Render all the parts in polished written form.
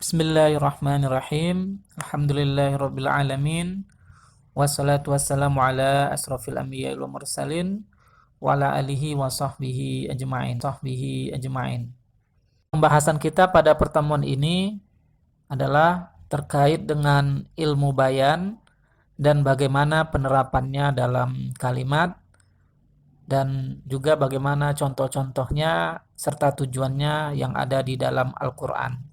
Bismillahirrahmanirrahim. Alhamdulillahirabbil alamin. Wassalatu wassalamu ala asrofil anbiya'i wal mursalin wa ala alihi wa sahbihi ajma'in. Pembahasan kita pada pertemuan ini adalah terkait dengan ilmu bayan dan bagaimana penerapannya dalam kalimat dan juga bagaimana contoh-contohnya serta tujuannya yang ada di dalam Al-Qur'an.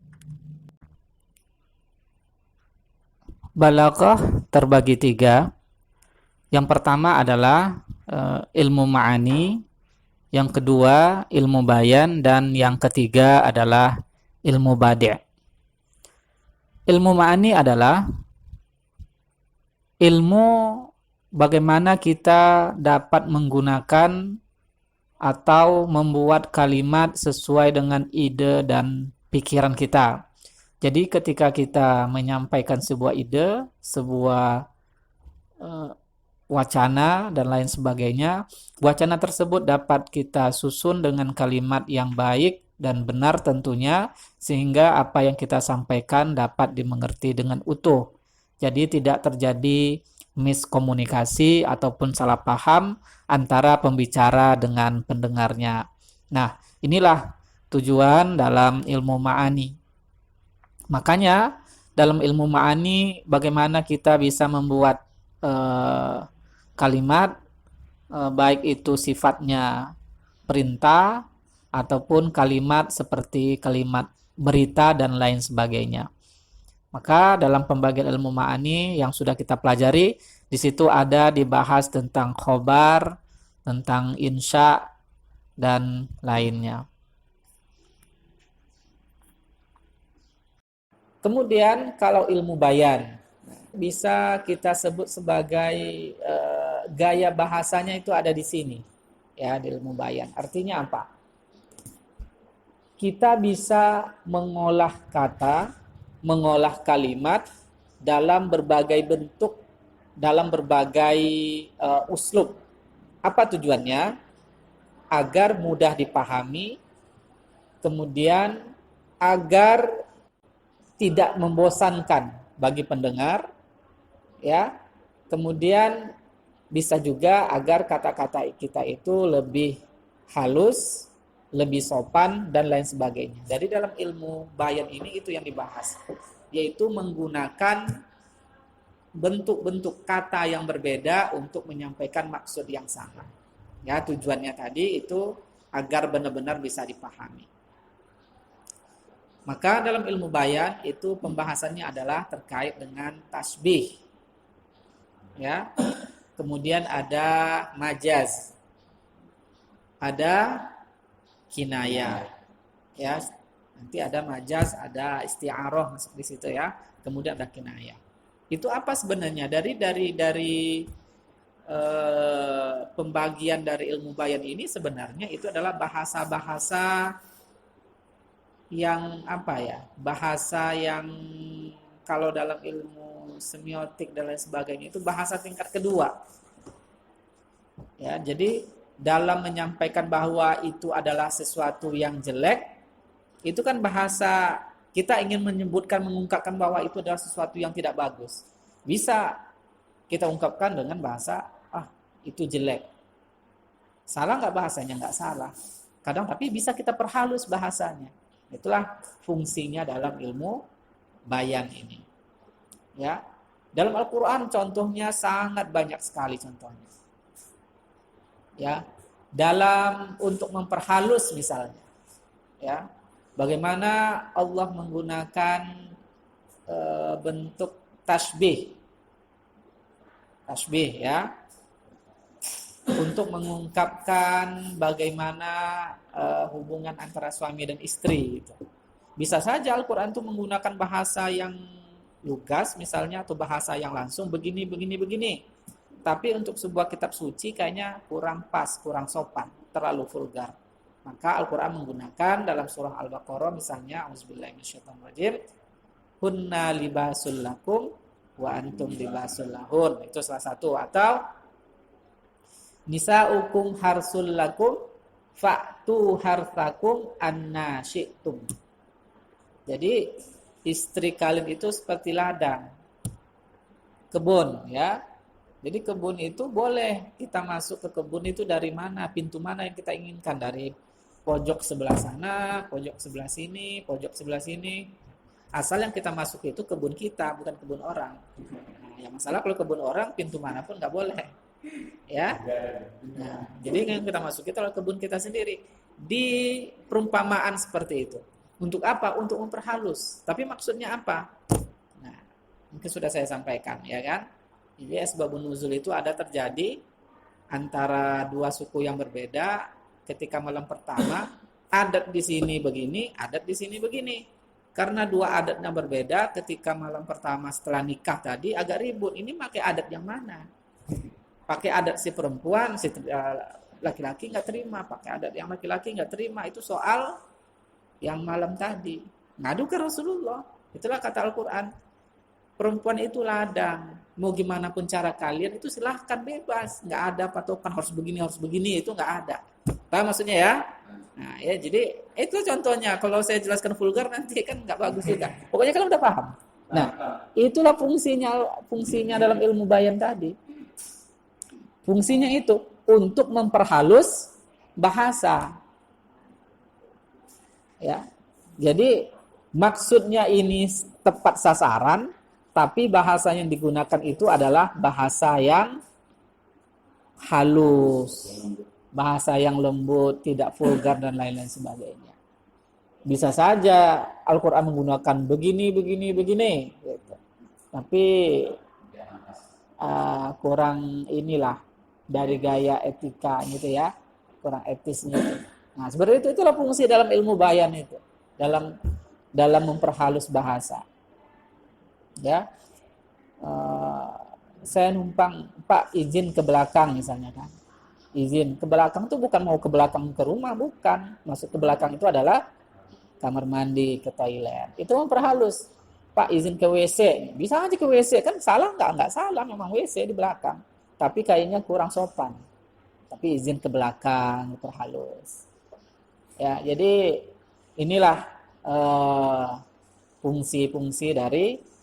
Balaghah terbagi tiga. Yang pertama adalah ilmu ma'ani, yang kedua ilmu bayan, dan yang ketiga adalah ilmu badi'. Ilmu ma'ani adalah ilmu bagaimana kita dapat menggunakan atau membuat kalimat sesuai dengan ide dan pikiran kita. Jadi ketika kita menyampaikan sebuah ide, sebuah wacana dan lain sebagainya, wacana tersebut dapat kita susun dengan kalimat yang baik dan benar tentunya, sehingga apa yang kita sampaikan dapat dimengerti dengan utuh. Jadi tidak terjadi miskomunikasi ataupun salah paham antara pembicara dengan pendengarnya. Nah, inilah tujuan dalam ilmu ma'ani. Makanya dalam ilmu ma'ani bagaimana kita bisa membuat kalimat baik itu sifatnya perintah ataupun kalimat seperti kalimat berita dan lain sebagainya. Maka dalam pembagian ilmu ma'ani yang sudah kita pelajari, di situ ada dibahas tentang khobar, tentang insya dan lainnya. Kemudian kalau ilmu bayan bisa kita sebut sebagai gaya bahasanya itu ada di sini, ya, di ilmu bayan. Artinya apa? Kita bisa mengolah kata, mengolah kalimat dalam berbagai bentuk, dalam berbagai uslub. Apa tujuannya? Agar mudah dipahami, kemudian agar tidak membosankan bagi pendengar, ya. Kemudian bisa juga agar kata-kata kita itu lebih halus, lebih sopan dan lain sebagainya. Dari dalam ilmu bayan ini itu yang dibahas, yaitu menggunakan bentuk-bentuk kata yang berbeda untuk menyampaikan maksud yang sama. Ya, tujuannya tadi itu agar benar-benar bisa dipahami. Maka dalam ilmu bayan itu pembahasannya adalah terkait dengan tasbih. Ya. Kemudian ada majaz. Ada kinayah. Ya. Nanti ada majaz, ada isti'arah masuk di situ ya. Kemudian ada kinayah. Itu apa sebenarnya? Dari pembagian dari ilmu bayan ini sebenarnya itu adalah bahasa-bahasa yang apa ya, bahasa yang kalau dalam ilmu semiotik dan lain sebagainya itu bahasa tingkat kedua ya. Jadi dalam menyampaikan bahwa itu adalah sesuatu yang jelek, itu kan bahasa kita ingin menyebutkan, mengungkapkan bahwa itu adalah sesuatu yang tidak bagus, bisa kita ungkapkan dengan bahasa itu jelek. Salah nggak bahasanya? Nggak salah kadang, tapi bisa kita perhalus bahasanya. Itulah fungsinya dalam ilmu bayan ini. Ya. Dalam Al-Qur'an contohnya sangat banyak sekali contohnya. Ya. Dalam untuk memperhalus misalnya. Ya. Bagaimana Allah menggunakan bentuk tasbih. Tasbih ya. Untuk mengungkapkan bagaimana hubungan antara suami dan istri gitu. Bisa saja Al-Qur'an itu menggunakan bahasa yang lugas misalnya, atau bahasa yang langsung begini. Tapi untuk sebuah kitab suci kayaknya kurang pas, kurang sopan, terlalu vulgar. Maka Al-Qur'an menggunakan dalam surah Al-Baqarah misalnya, auzubillahi minasyaitonirrajim, hunna libasul lakum wa antum libasul lahun. Itu salah satu. Atau nisa'ukum harsul lakum fa'tu harthakum anna syi'tum. Jadi istri kalian itu seperti ladang, kebun ya. Jadi kebun itu boleh kita masuk ke kebun itu dari mana, pintu mana yang kita inginkan, dari pojok sebelah sana, pojok sebelah sini, pojok sebelah sini. Asal yang kita masuk itu kebun kita, bukan kebun orang. Nah, yang masalah kalau kebun orang, pintu manapun nggak boleh. Ya. Nah, jadi yang kita masuk itu adalah kebun kita sendiri. Di perumpamaan seperti itu. Untuk apa? Untuk memperhalus. Tapi maksudnya apa? Nah, mungkin sudah saya sampaikan, ya kan? Jadi asbabun nuzul itu ada terjadi antara dua suku yang berbeda ketika malam pertama, adat di sini begini, adat di sini begini. Karena dua adatnya berbeda, ketika malam pertama setelah nikah tadi agak ribut. Ini pakai adat yang mana? Pakai adat si perempuan, si laki-laki nggak terima. Pakai adat yang laki-laki nggak terima. Itu soal yang malam tadi. Ngadu ke Rasulullah. Itulah kata Al-Quran. Perempuan itu ladang. Mau gimana pun cara kalian itu silahkan bebas. Nggak ada patokan harus begini. Itu nggak ada. Paham maksudnya ya? Nah ya jadi itu contohnya. Kalau saya jelaskan vulgar nanti kan nggak bagus juga. Pokoknya kalian udah paham. Nah itulah fungsinya dalam ilmu bayan tadi. Fungsinya itu untuk memperhalus bahasa. Ya. Jadi maksudnya ini tepat sasaran. Tapi bahasa yang digunakan itu adalah bahasa yang halus, bahasa yang lembut, tidak vulgar dan lain-lain sebagainya. Bisa saja Al-Quran menggunakan begini. Gitu. Tapi kurang inilah dari gaya etika gitu ya, kurang etisnya. Nah seperti itu, itulah fungsi dalam ilmu bayan itu, dalam memperhalus bahasa. Ya, saya numpang, Pak izin ke belakang misalnya kan, izin ke belakang itu bukan mau ke belakang ke rumah, bukan, maksud ke belakang itu adalah kamar mandi, ke toilet, itu memperhalus. Pak izin ke WC, bisa aja ke WC kan, salah nggak salah, memang WC di belakang, tapi kayaknya kurang sopan, tapi izin ke belakang, memperhalus. Ya, jadi inilah fungsi-fungsi dari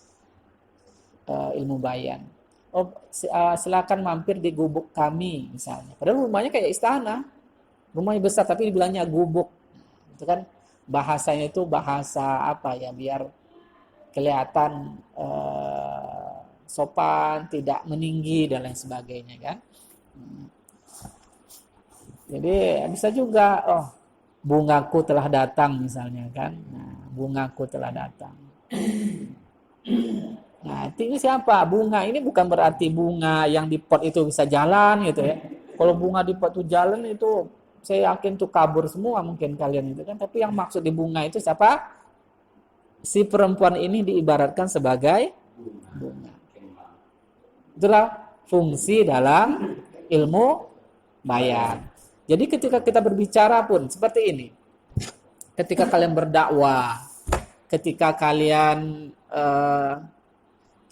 ilmu bayan. Oh, silakan mampir di gubuk kami misalnya. Padahal rumahnya kayak istana, rumahnya besar tapi dibilangnya gubuk. Itu kan bahasanya itu bahasa apa ya, biar kelihatan sopan, tidak meninggi dan lain sebagainya kan. Jadi bisa juga, oh bungaku telah datang misalnya kan. Nah, bungaku telah datang. Nah, ini siapa? Bunga ini bukan berarti bunga yang di pot itu bisa jalan gitu ya. Kalau bunga di pot itu jalan itu saya yakin tuh kabur semua mungkin kalian itu kan. Tapi yang maksud di bunga itu siapa? Si perempuan ini diibaratkan sebagai bunga. Itulah fungsi dalam ilmu bayan. Jadi ketika kita berbicara pun seperti ini. Ketika kalian berdakwah, ketika kalian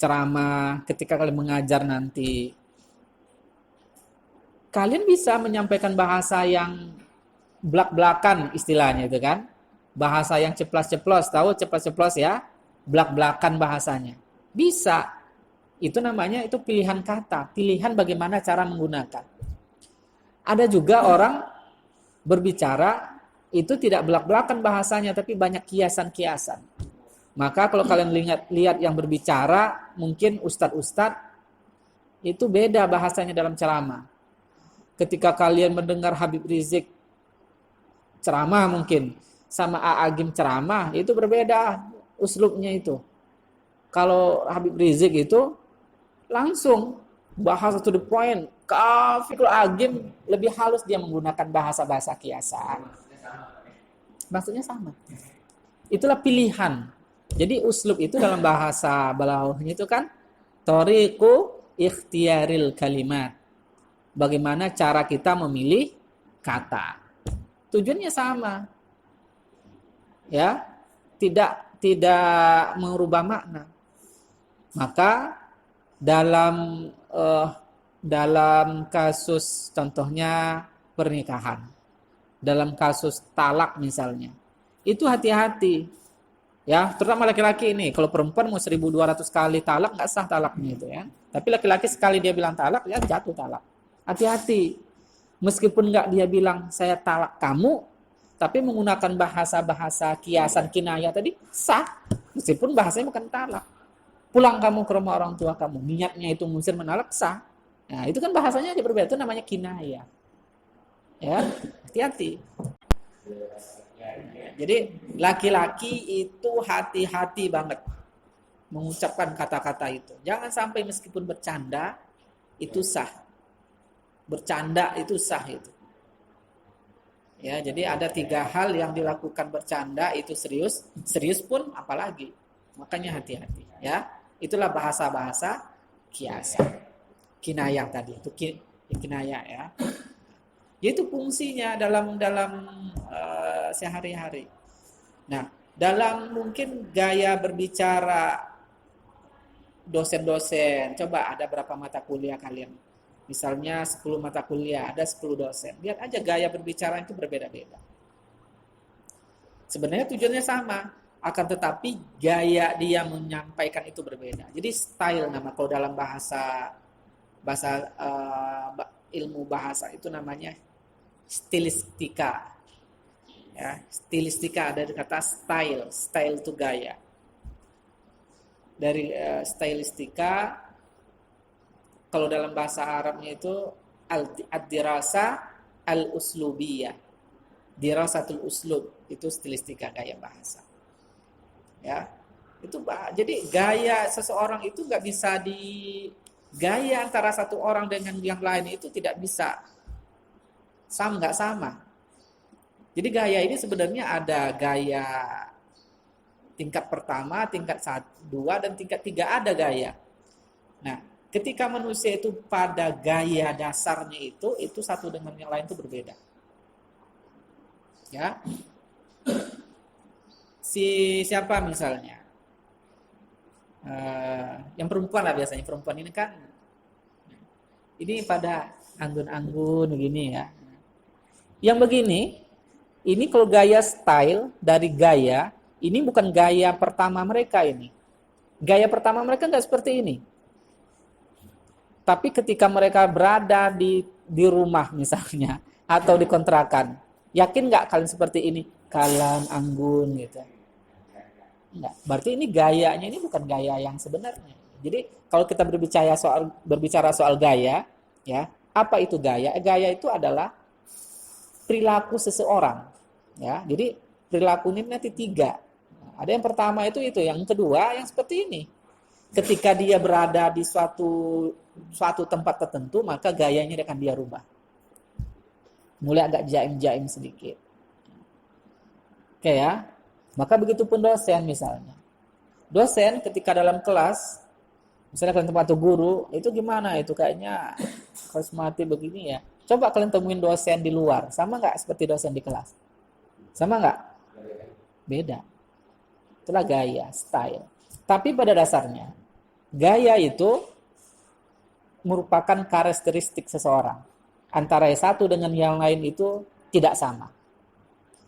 ceramah, ketika kalian mengajar nanti, kalian bisa menyampaikan bahasa yang belak-belakan istilahnya itu kan, bahasa yang ceplas-ceplos, tahu ceplas-ceplos ya, belak-belakan bahasanya, bisa. Itu namanya itu pilihan kata, pilihan bagaimana cara menggunakan. Ada juga orang berbicara itu tidak belak-belakan bahasanya, tapi banyak kiasan-kiasan. Maka kalau kalian lihat yang berbicara, mungkin ustadz-ustadz itu beda bahasanya dalam ceramah. Ketika kalian mendengar Habib Rizik ceramah mungkin sama A'agim ceramah, itu berbeda uslubnya itu. Kalau Habib Rizik itu langsung bahasa to the point. Kalau Agim lebih halus, dia menggunakan bahasa-bahasa kiasan. Maksudnya sama. Itulah pilihan. Jadi uslub itu dalam bahasa balawahnya itu kan thoriqu ikhtiyaril kalimat. Bagaimana cara kita memilih kata. Tujuannya sama. Ya, tidak merubah makna. Maka dalam kasus contohnya pernikahan, dalam kasus talak misalnya, itu hati-hati. Ya, terutama laki-laki ini. Kalau perempuan mau 1.200 kali talak nggak sah talaknya itu ya. Tapi laki-laki sekali dia bilang talak, ya jatuh talak. Hati-hati. Meskipun nggak dia bilang saya talak kamu, tapi menggunakan bahasa-bahasa kiasan kinayah tadi sah. Meskipun bahasanya bukan talak. Pulang kamu ke rumah orang tua kamu. Niatnya itu mengusir menalak sah. Nah, itu kan bahasanya aja berbeda. Itu namanya kinayah. Ya, hati-hati. Jadi laki-laki itu hati-hati banget mengucapkan kata-kata itu. Jangan sampai meskipun bercanda itu sah. Bercanda itu sah itu. Ya, jadi ada 3 hal yang dilakukan bercanda itu serius, serius pun apalagi. Makanya hati-hati, ya. Itulah bahasa-bahasa kiasan. Kinayah tadi itu kinayah ya. Itu fungsinya dalam sehari-hari. Nah, dalam mungkin gaya berbicara dosen-dosen, coba ada berapa mata kuliah kalian? Misalnya 10 mata kuliah, ada 10 dosen. Lihat aja gaya berbicara itu berbeda-beda. Sebenarnya tujuannya sama, akan tetapi gaya dia menyampaikan itu berbeda. Jadi style nama kalau dalam bahasa ilmu bahasa itu namanya stilistika. Ya, stilistika ada kata style, style itu gaya. Dari stilistika kalau dalam bahasa Arabnya itu ad-dirasa al-uslubiyah. Dirasatul uslub itu stilistika gaya bahasa. Ya. Itu jadi gaya seseorang itu nggak bisa gaya antara satu orang dengan yang lain itu tidak bisa nggak sama. Jadi gaya ini sebenarnya ada gaya tingkat pertama, tingkat 1, 2 dan tingkat 3 ada gaya. Nah, ketika manusia itu pada gaya dasarnya itu satu dengan yang lain itu berbeda. Ya. Siapa misalnya? Yang perempuan lah biasanya. Perempuan ini kan ini pada anggun-anggun begini ya. Yang begini, ini kalau gaya style dari gaya, ini bukan gaya pertama mereka ini. Gaya pertama mereka nggak seperti ini. Tapi ketika mereka berada di rumah misalnya atau di kontrakan, yakin nggak kalian seperti ini? Kalian anggun gitu. Enggak. Berarti ini gayanya ini bukan gaya yang sebenarnya. Jadi kalau kita berbicara soal gaya, ya apa itu gaya? Gaya itu adalah perilaku seseorang. Ya, jadi perilaku ini nanti 3. Ada yang pertama itu, yang kedua yang seperti ini. Ketika dia berada di suatu tempat tertentu, maka gayanya akan dia rubah. Mulai agak jaim-jaim sedikit. Oke ya. Maka begitu pun dosen misalnya. Dosen ketika dalam kelas, misalnya kalian tempat guru, itu gimana? Itu kayaknya karismatik begini ya. Coba kalian temuin dosen di luar, sama nggak seperti dosen di kelas? Sama nggak? Beda. Itulah gaya, style. Tapi pada dasarnya, gaya itu merupakan karakteristik seseorang. Antara yang satu dengan yang lain itu tidak sama.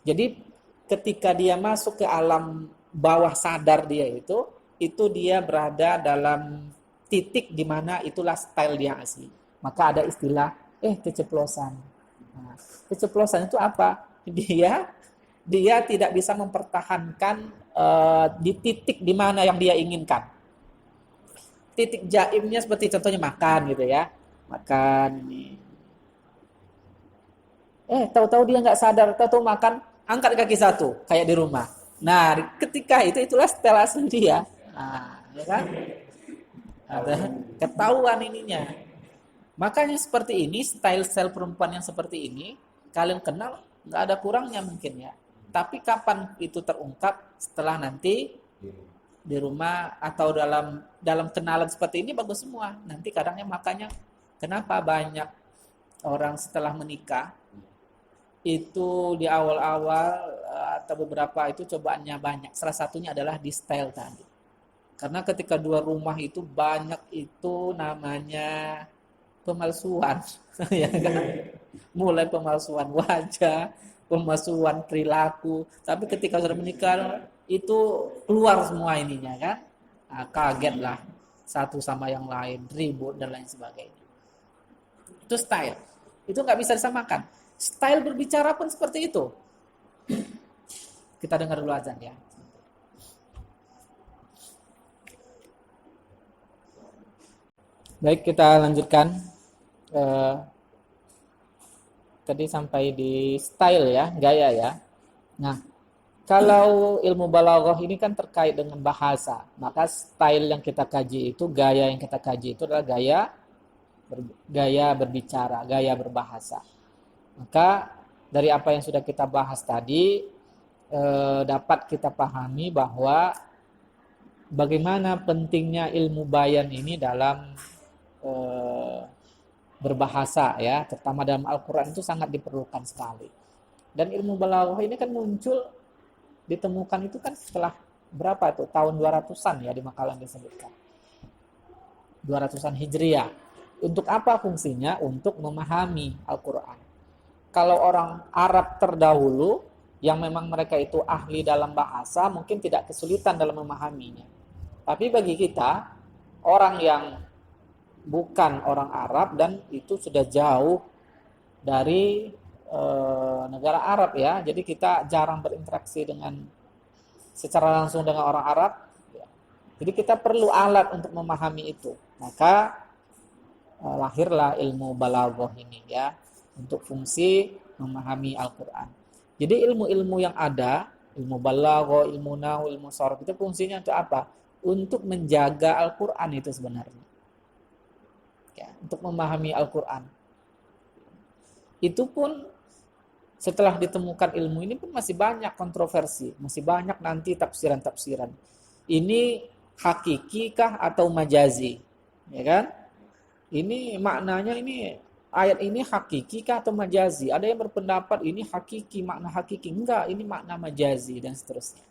Jadi ketika dia masuk ke alam bawah sadar dia itu dia berada dalam titik di mana itulah style dia asli. Maka ada istilah keceplosan. Nah, keceplosan itu apa? Dia tidak bisa mempertahankan di titik di mana yang dia inginkan. Titik jaimnya seperti contohnya makan gitu ya. Makan ini. Tahu-tahu dia nggak sadar, tahu-tahu makan, angkat kaki satu kayak di rumah. Nah, ketika itulah style asli dia. Nah, ya kan? Ada ketahuan ininya. Makanya seperti ini, style perempuan yang seperti ini, kalian kenal nggak ada kurangnya mungkin ya. Tapi kapan itu terungkap? Setelah nanti di rumah atau dalam kenalan seperti ini bagus semua. Nanti kadangnya makanya kenapa banyak orang setelah menikah itu di awal-awal atau beberapa itu cobaannya banyak. Salah satunya adalah di style tadi. Karena ketika 2 rumah itu banyak itu namanya pemalsuan, ya kan? Mulai pemalsuan wajah, pemalsuan perilaku. Tapi ketika sudah menikah itu keluar semua ininya kan. Nah, kaget lah satu sama yang lain, ribut dan lain sebagainya. Itu style. Itu nggak bisa disamakan. Style berbicara pun seperti itu. Kita dengar dulu azan ya. Baik, kita lanjutkan. Tadi sampai di style ya, gaya ya. Nah, kalau ilmu balaghah ini kan terkait dengan bahasa, maka style yang kita kaji itu, gaya yang kita kaji itu adalah gaya berbicara, gaya berbahasa. Maka dari apa yang sudah kita bahas tadi, dapat kita pahami bahwa bagaimana pentingnya ilmu bayan ini dalam berbahasa ya, terutama dalam Al-Quran itu sangat diperlukan sekali. Dan ilmu balaghah ini kan muncul, ditemukan itu kan setelah berapa tuh, tahun 200-an ya di makalah yang disebutkan. 200-an Hijriah. Untuk apa fungsinya? Untuk memahami Al-Quran. Kalau orang Arab terdahulu, yang memang mereka itu ahli dalam bahasa, mungkin tidak kesulitan dalam memahaminya. Tapi bagi kita, orang yang bukan orang Arab dan itu sudah jauh dari negara Arab ya, jadi kita jarang berinteraksi dengan secara langsung dengan orang Arab. Jadi kita perlu alat untuk memahami itu. Maka lahirlah ilmu balaghah ini ya, untuk fungsi memahami Al-Quran. Jadi ilmu-ilmu yang ada, ilmu balaghah, ilmu nahwu, ilmu sharaf itu fungsinya untuk apa? Untuk menjaga Al-Quran itu sebenarnya. Ya, untuk memahami Al-Quran. Itu pun setelah ditemukan ilmu ini pun masih banyak kontroversi, masih banyak nanti tafsiran-tafsiran. Ini hakikikah atau majazi? Ya kan? Ini maknanya, ini ayat ini hakikikah atau majazi? Ada yang berpendapat ini hakiki, makna hakiki. Enggak, ini makna majazi dan seterusnya.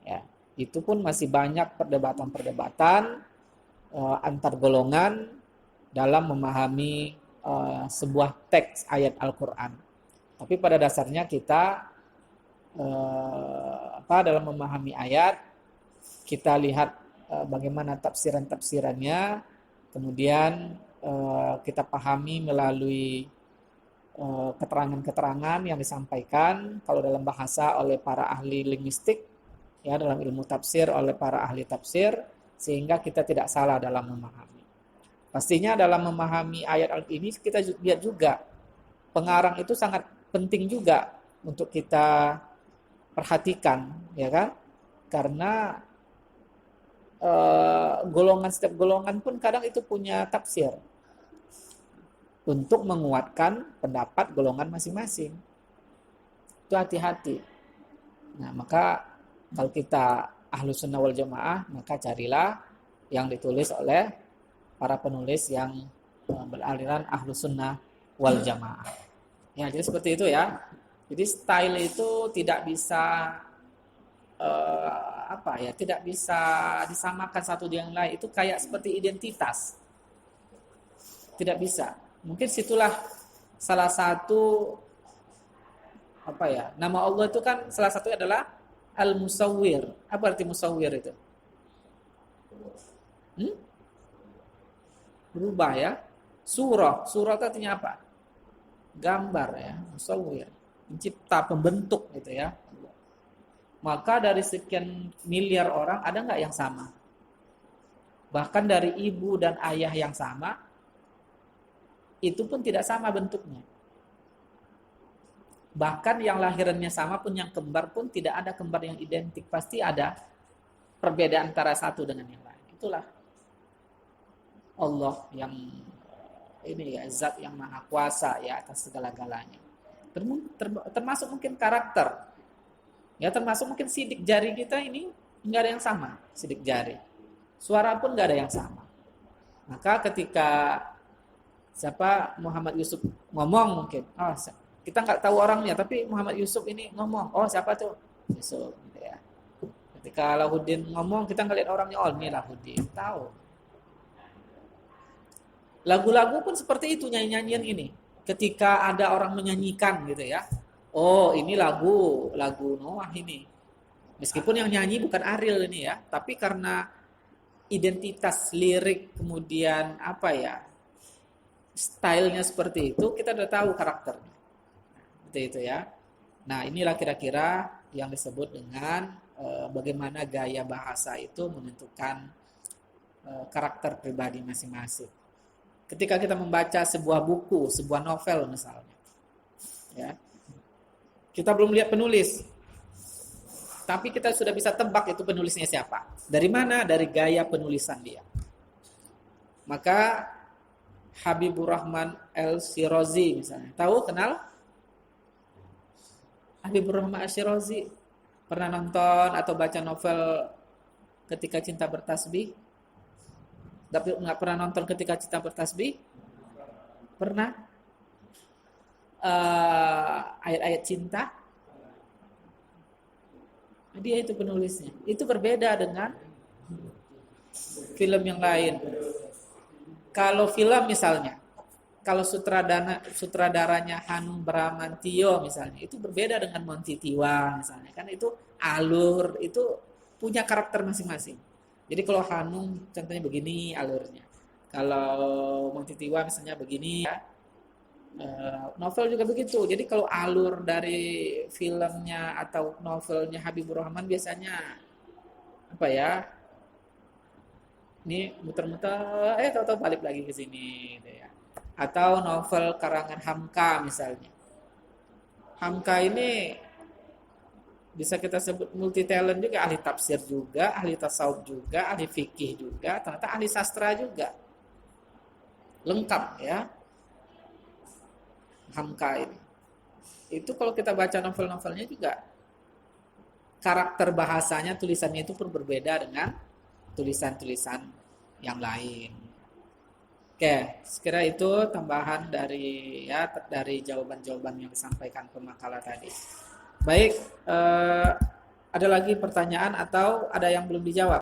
Ya, itu pun masih banyak perdebatan-perdebatan antar golongan dalam memahami sebuah teks ayat Al-Quran. Tapi pada dasarnya kita dalam memahami ayat, kita lihat bagaimana tafsiran-tafsirannya, kemudian kita pahami melalui keterangan-keterangan yang disampaikan kalau dalam bahasa oleh para ahli linguistik, ya, dalam ilmu tafsir oleh para ahli tafsir, sehingga kita tidak salah dalam memahami. Pastinya dalam memahami ayat ini kita lihat juga pengarang itu sangat penting juga untuk kita perhatikan, ya kan? Karena setiap golongan pun kadang itu punya tafsir untuk menguatkan pendapat golongan masing-masing. Itu hati-hati. Nah, maka kalau kita Ahlus Sunnah wal Jamaah, maka carilah yang ditulis oleh para penulis yang beraliran Ahlus Sunnah wal Jamaah. Ya, jadi seperti itu ya. Jadi style itu tidak bisa tidak bisa disamakan satu dengan lain. Itu kayak seperti identitas. Tidak bisa. Mungkin situlah salah satu nama Allah itu kan salah satunya adalah Al-Musawwir. Apa arti musawwir itu? Berubah ya. Surah itu artinya apa? Gambar ya, musawwir, pencipta, pembentuk gitu ya. Maka dari sekian miliar orang ada nggak yang sama? Bahkan dari ibu dan ayah yang sama, itu pun tidak sama bentuknya. Bahkan yang lahirannya sama pun, yang kembar pun tidak ada kembar yang identik. Pasti ada perbedaan antara satu dengan yang lain. Itulah Allah yang ini ya, zat yang maha kuasa ya atas segala-galanya. Termasuk mungkin karakter. Ya, termasuk mungkin sidik jari kita ini enggak ada yang sama, sidik jari. Suara pun enggak ada yang sama. Maka ketika Muhammad Yusuf ngomong mungkin, kita enggak tahu orangnya, tapi Muhammad Yusuf ini ngomong, siapa tuh? Yusuf gitu ya. Ketika Lahuddin ngomong, kita enggak lihat orangnya, ini Lahuddin, tahu. Lagu-lagu pun seperti itu, nyanyian ini. Ketika ada orang menyanyikan gitu ya. Ini lagu Noah ini. Meskipun yang nyanyi bukan Ariel ini ya, tapi karena identitas lirik kemudian apa ya, stylenya seperti itu, kita udah tahu karakternya. Seperti itu ya. Nah, inilah kira-kira yang disebut dengan bagaimana gaya bahasa itu menentukan karakter pribadi masing-masing. Ketika kita membaca sebuah buku, sebuah novel misalnya, ya, kita belum lihat penulis, tapi kita sudah bisa tebak itu penulisnya siapa. Dari mana? Dari gaya penulisan dia. Maka Habibur Rahman Al-Shirazi misalnya, tahu, kenal? Habibur Rahman Al-Shirazi pernah nonton atau baca novel Ketika Cinta Bertasbih? Tapi nggak pernah nonton Ketika Cinta Bertasbih? Pernah? Ayat-ayat cinta? Dia itu penulisnya. Itu berbeda dengan film yang lain. Kalau film misalnya, kalau sutradaranya Hanung Bramantio misalnya, itu berbeda dengan Monty Tiwa misalnya. Kan itu alur, itu punya karakter masing-masing. Jadi kalau Hanung contohnya begini alurnya. Kalau Monty Tiwa misalnya begini ya. Novel juga begitu. Jadi kalau alur dari filmnya atau novelnya Habibur Rahman biasanya apa ya? Ini muter-muter, tahu-tahu balik lagi ke sini, gitu ya. Atau novel karangan Hamka misalnya. Hamka ini bisa kita sebut multi talent juga, ahli tafsir juga, ahli tasawuf juga, ahli fikih juga, ternyata ahli sastra juga. Lengkap ya. Hamka ini. Itu kalau kita baca novel-novelnya juga karakter bahasanya, tulisannya itu pun berbeda dengan tulisan-tulisan yang lain. Oke, sekira itu tambahan dari jawaban-jawaban yang disampaikan pemakala tadi. Baik, ada lagi pertanyaan atau ada yang belum dijawab?